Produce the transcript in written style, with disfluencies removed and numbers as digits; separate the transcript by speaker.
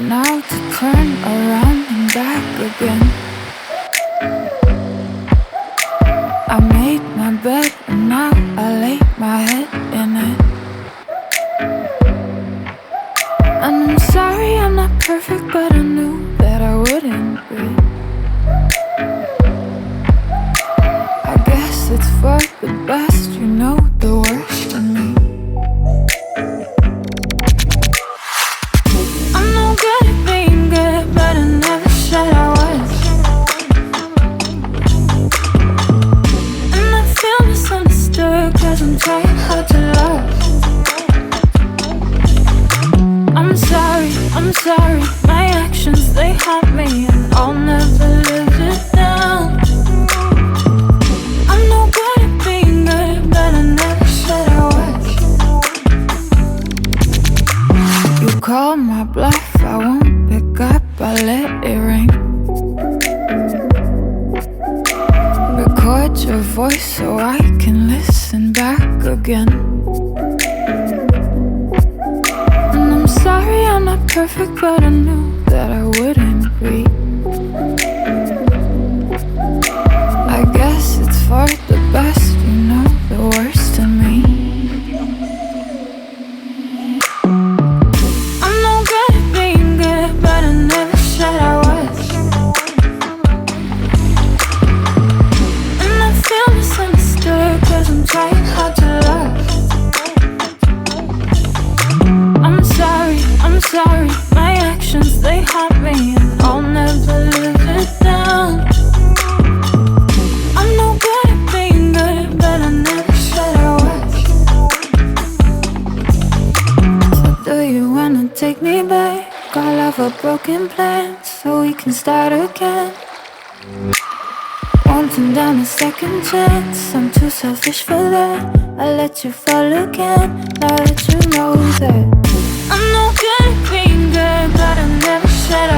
Speaker 1: but now to turn around and back again. I made my bed and now I lay my head in it. And I'm sorry I'm not perfect, but I knew that I wouldn't be. I guess it's for the best, you know the worst in me. I'm no good at being good, but I never said I was. And I feel misunderstood, cause I'm trying hard to love. I'm sorry, my actions, they haunt me, and I'll never live it down. I'm no good at being good, but I never said I was. You call my bluff, I won't pick up, I let it ring. Record your voice so I can listen back again. Sorry, I'm not perfect, but I knew that I wouldn't be. I guess it's for the best, you know the worst in me. I'm no good at being good, but I never said I was. And I feel misunderstood, cause I'm trying hard to love. I'm sorry, my actions, they haunt me, and I'll never live it down. I'm no good at being good, but I never said I was. So do you wanna take me back? All of our broken plans, so we can start again. Won't turn down a second chance, I'm too selfish for that. I'll let you fall again, now that you know that. I'm no good at being good, but I never said I